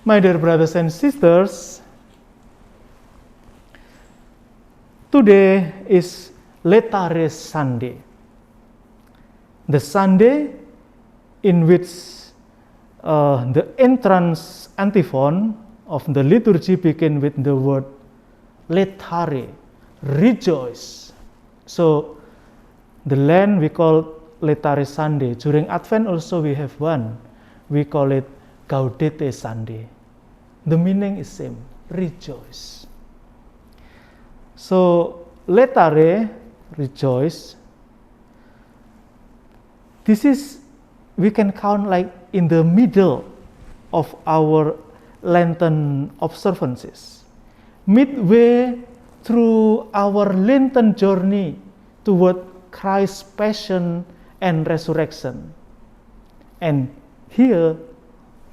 My dear brothers and sisters, today is Laetare Sunday, the Sunday in which the entrance antiphon of the liturgy begin with the word Laetare, rejoice. So the Lent we call Laetare Sunday. During Advent also we have one. We call it Gaudete Sunday. The meaning is same, rejoice. So Laetare, rejoice. This is, we can count like in the middle of our Lenten observances, midway through our Lenten journey toward Christ's passion and resurrection. And here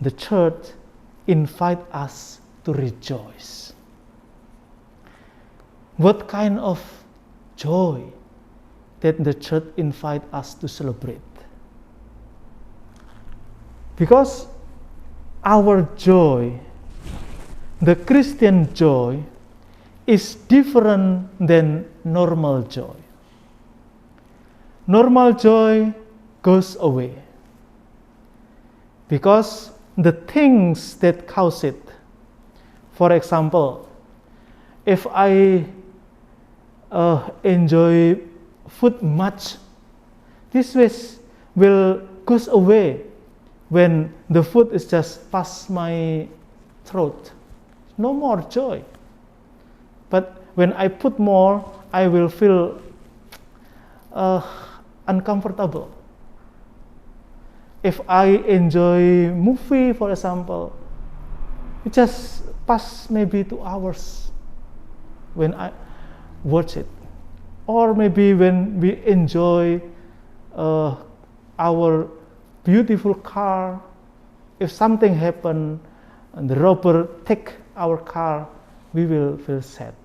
the church invites us to rejoice. What kind of joy that the church invites us to celebrate? Because our joy, the Christian joy, is different than normal joy. Normal joy goes away because the things that cause it. For example, if I enjoy food much, this wish will goes away when the food is just past my throat. No more joy. But when I put more, I will feel uncomfortable. If I enjoy movie, for example, it just pass maybe 2 hours when I watch it. Or maybe when we enjoy our beautiful car, if something happen and the robber take our car, we will feel sad.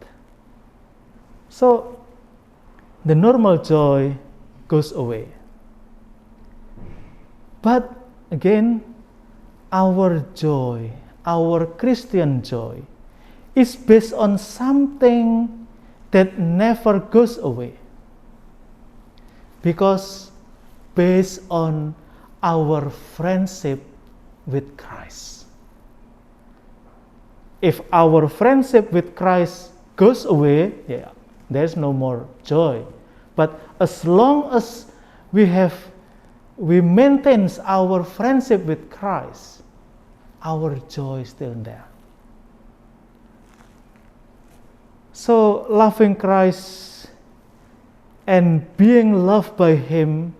So the normal joy goes away. But again, our joy, our Christian joy, is based on something that never goes away. Because based on our friendship with Christ. If our friendship with Christ goes away, there's no more joy. But as long as we maintain our friendship with Christ, our joy is still there. So loving Christ and being loved by Him,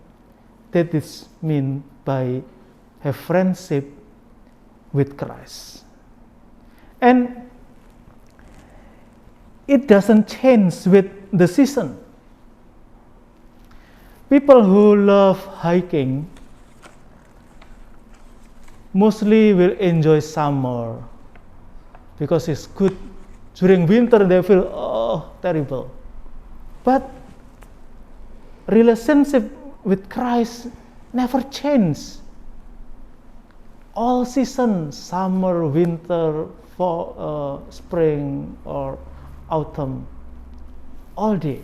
that is mean by have friendship with Christ. And it doesn't change with the season. People who love hiking mostly will enjoy summer because it's good. During winter they feel terrible. But relationship with Christ never change. All seasons, summer, winter, fall, spring or autumn, all day.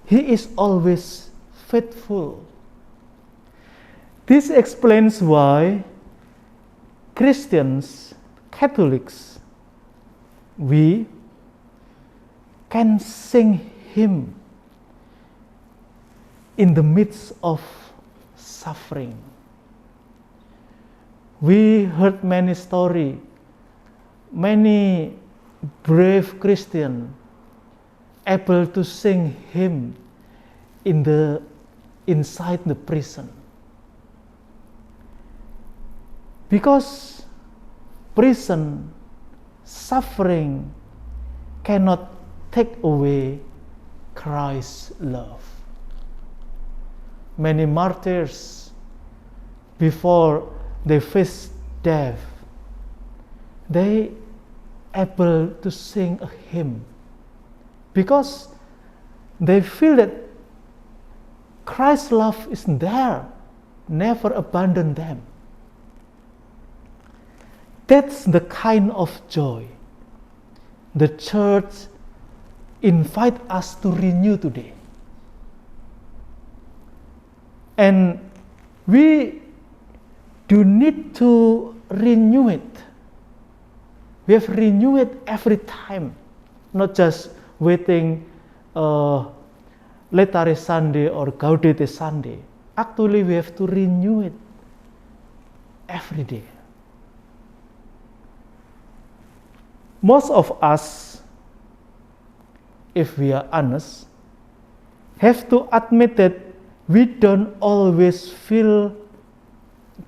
He is always faithful. This explains why Christians, Catholics, we can sing hymn in the midst of suffering. We heard many stories, many brave Christians able to sing hymn inside the prison. Because prison, suffering cannot take away Christ's love. Many martyrs, before they face death, they able to sing a hymn because they feel that Christ's love is there, never abandon them. That's the kind of joy the church invite us to renew today. And we do need to renew it. We have renew it every time, not just waiting Laetare Sunday or Gaudete Sunday. Actually, we have to renew it every day. Most of us, if we are honest, have to admit that we don't always feel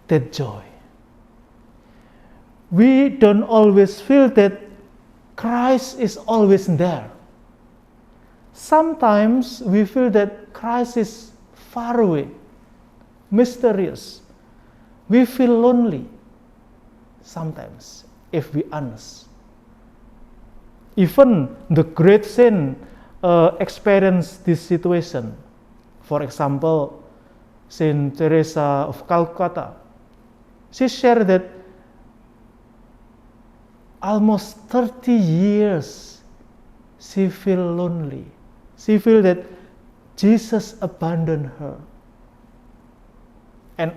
that joy. We don't always feel that Christ is always there. Sometimes we feel that Christ is far away, mysterious. We feel lonely sometimes, if we honest. Even the great saint experienced this situation. For example, Saint Teresa of Calcutta. She shared that almost 30 years she feel lonely. She feel that Jesus abandoned her. And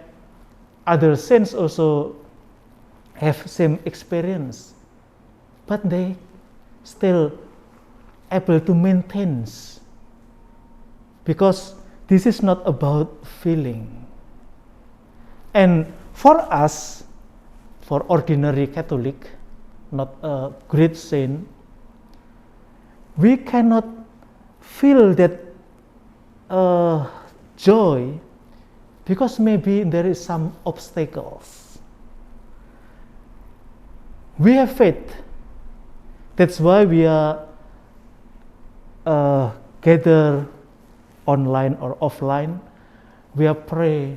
other saints also have same experience, but they still able to maintain, because this is not about feeling. And for us, for ordinary Catholic, not a great saint, we cannot feel that joy because maybe there is some obstacles. We have faith. That's why we are gather online or offline. We are pray,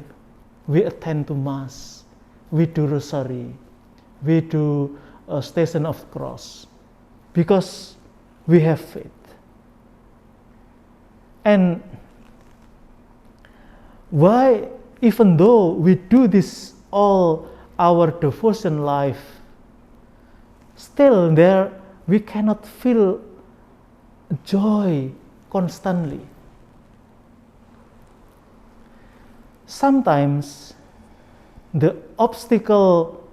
we attend to Mass, we do Rosary, we do Station of the Cross, because we have faith. And why, even though we do this all our devotion life, still there we cannot feel joy constantly. Sometimes the obstacle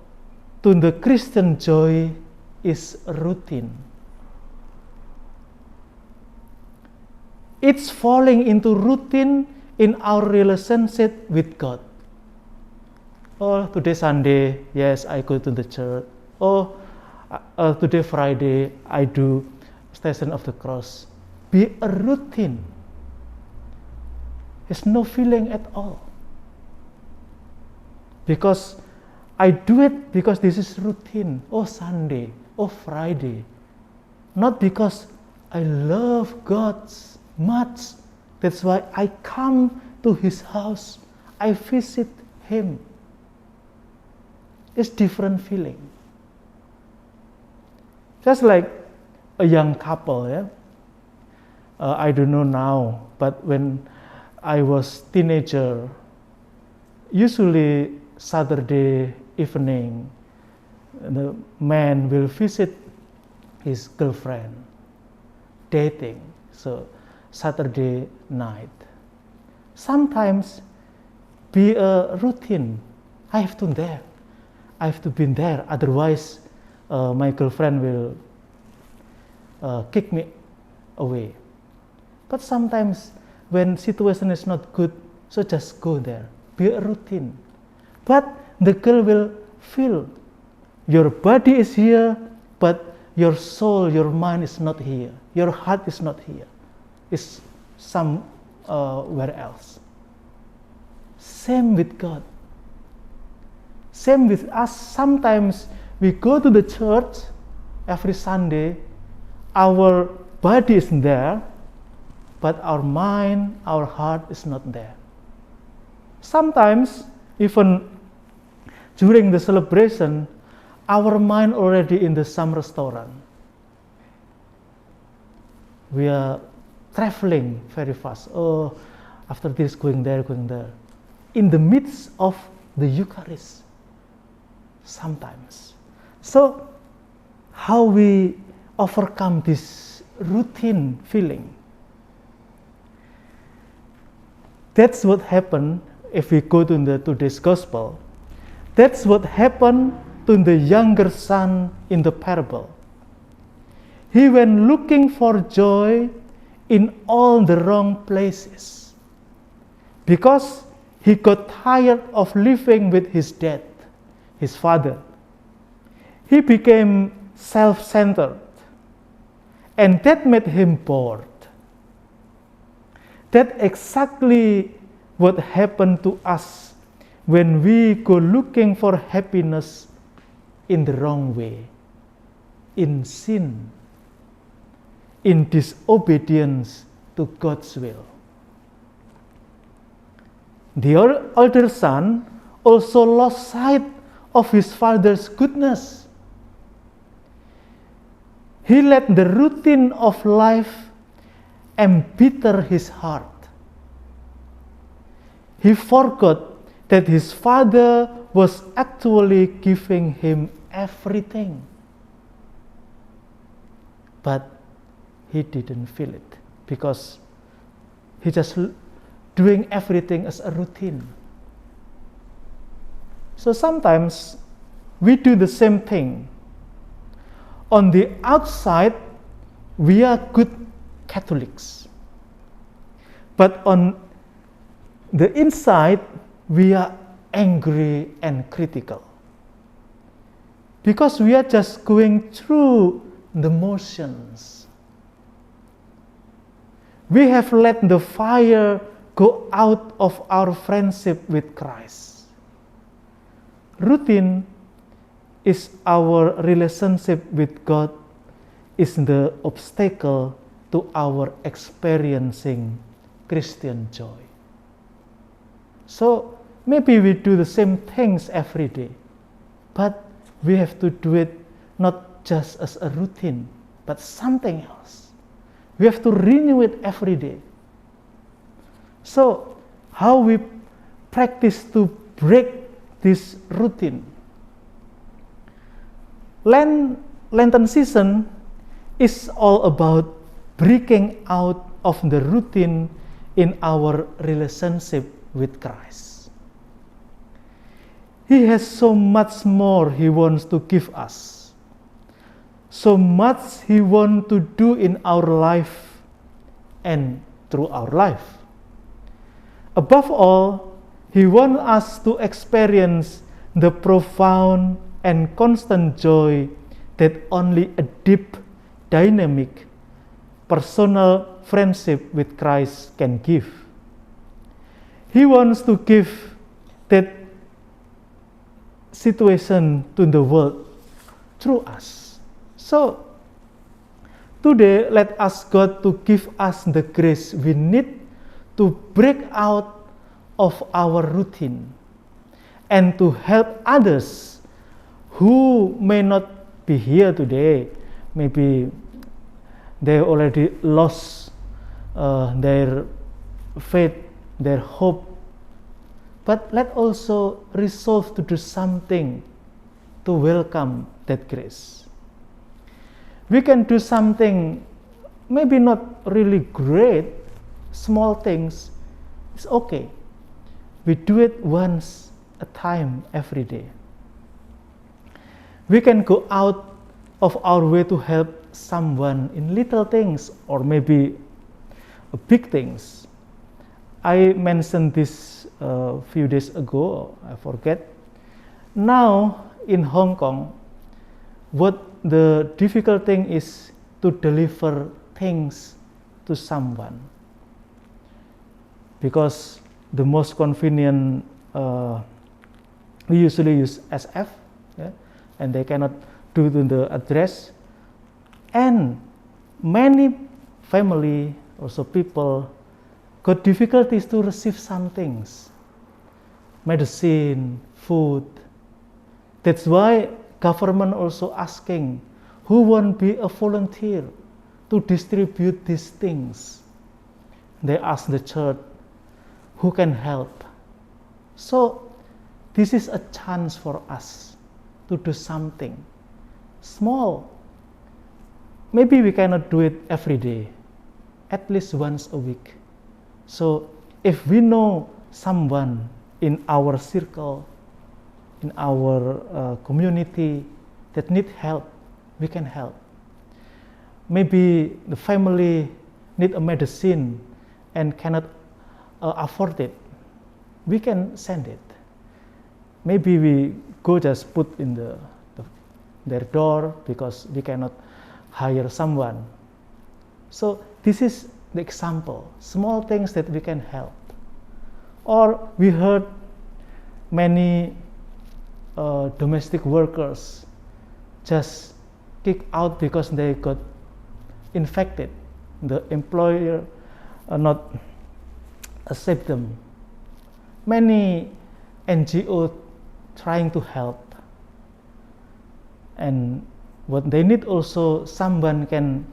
to the Christian joy is routine. It's falling into routine in our relationship with God. Oh, today Sunday, yes, I go to the church. Oh, today Friday, I do Station of the Cross. Be a routine. There's no feeling at all. Because I do it because this is routine. Oh, Sunday. Oh, Friday. Not because I love God much. That's why I come to His house. I visit Him. It's different feeling. Just like a young couple, yeah. I don't know now, but when I was teenager, usually Saturday evening, the man will visit his girlfriend, dating. So Saturday night. Sometimes be a routine. I have to there. I have to be there. Otherwise, my girlfriend will kick me away. But sometimes when situation is not good, so just go there. Be a routine. But the girl will feel your body is here, but your soul, your mind is not here. Your heart is not here. It's somewhere else. Same with God. Same with us. Sometimes we go to the church every Sunday. Our body is there, but our mind, our heart is not there. Sometimes, even during the celebration, our mind already in some restaurant. We are traveling very fast. Oh, after this, going there, going there. In the midst of the Eucharist, sometimes. So, how we overcome this routine feeling? That's what happened if we go to today's gospel. That's what happened to the younger son in the parable. He went looking for joy in all the wrong places because he got tired of living with his dad, his father. He became self-centered, and that made him bored. That's exactly what happened to us when we go looking for happiness in the wrong way, in sin, in disobedience to God's will. The older son also lost sight of his father's goodness. He let the routine of life embitter his heart. He forgot that his father was actually giving him everything. But he didn't feel it because he just doing everything as a routine. So sometimes we do the same thing. On the outside, we are good Catholics. But on the inside, we are angry and critical. Because we are just going through the motions. We have let the fire go out of our friendship with Christ. Routine is our relationship with God, is the obstacle to our experiencing Christian joy. So maybe we do the same things every day, but we have to do it not just as a routine, but something else. We have to renew it every day. So how we practice to break this routine? Lenten season is all about breaking out of the routine in our relationship with Christ. He has so much more He wants to give us, so much He wants to do in our life and through our life. Above all, He wants us to experience the profound and constant joy that only a deep, dynamic, personal friendship with Christ can give. He wants to give that situation to the world through us. So, today let us God to give us the grace we need to break out of our routine and to help others who may not be here today. Maybe they already lost their faith, their hope. But let also resolve to do something to welcome that grace. We can do something, maybe not really great, small things, it's okay. We do it once a time every day. We can go out of our way to help someone in little things or maybe big things. I mentioned this a few days ago, I forget. Now in Hong Kong, what the difficult thing is to deliver things to someone. Because the most convenient, we usually use SF, yeah? And they cannot do the address. And many family, also people, got difficulties to receive some things. Medicine, food. That's why government also asking, who won't be a volunteer to distribute these things? They ask the church, who can help? So this is a chance for us to do something small. Maybe we cannot do it every day, at least once a week. So if we know someone in our circle, in our community that need help, we can help. Maybe the family need a medicine and cannot afford it. We can send it. Maybe we go just put in their door because we cannot hire someone. So this is the example, small things that we can help. Or we heard many domestic workers just kicked out because they got infected. The employer not accept them. Many NGO trying to help, and what they need also someone can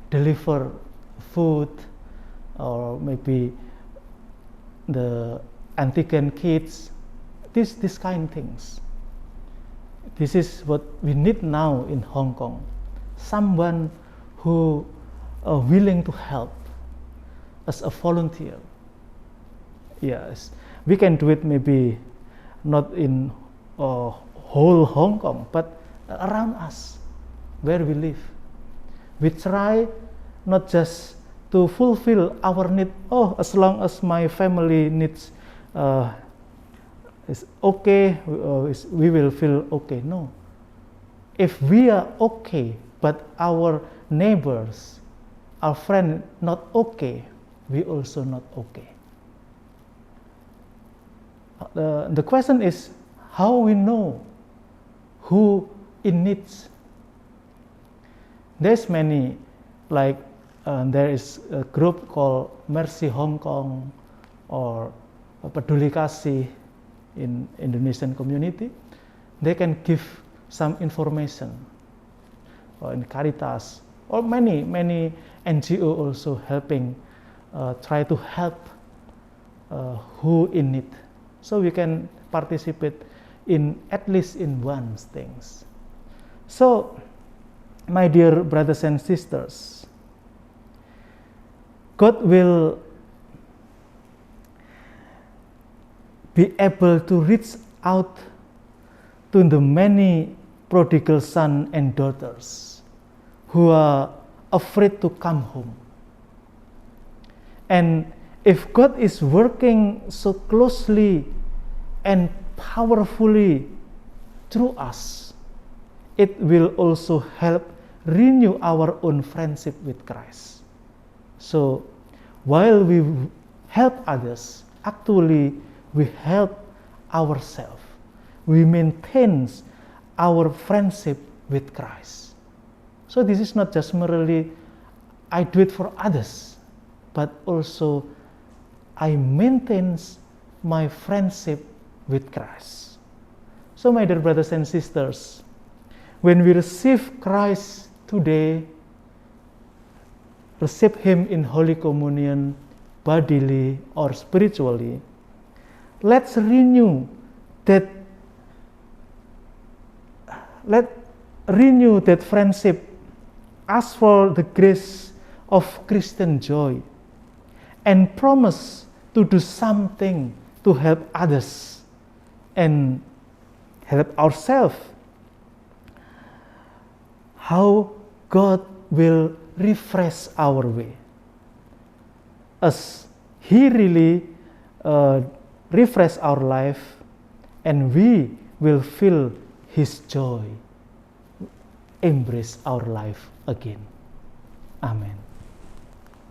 deliver food, or maybe the antigen kits, this kind of things. This is what we need now in Hong Kong, someone who are willing to help as a volunteer. Yes, we can do it maybe not in whole Hong Kong, but around us, where we live. We try not just to fulfill our need, as long as my family needs is okay, we will feel okay. No. If we are okay, but our neighbors, our friend not okay, we also not okay. The question is how we know who in needs. There's many, like there is a group called Mercy Hong Kong or Peduli Kasih in Indonesian community. They can give some information, or in Caritas, or many NGO also helping, try to help who in need. So we can participate in at least in one things. So, my dear brothers and sisters, God will be able to reach out to the many prodigal sons and daughters who are afraid to come home. And if God is working so closely and powerfully through us, it will also help renew our own friendship with Christ. So, while we help others, actually we help ourselves. We maintain our friendship with Christ. So this is not just merely I do it for others, but also I maintain my friendship with Christ. So my dear brothers and sisters, when we receive Christ today, receive Him in Holy Communion, bodily or spiritually, let's renew that friendship. Ask for the grace of Christian joy and promise to do something to help others and help ourselves. How God will refresh our way, as He really refresh our life, and we will feel His joy embrace our life again. Amen.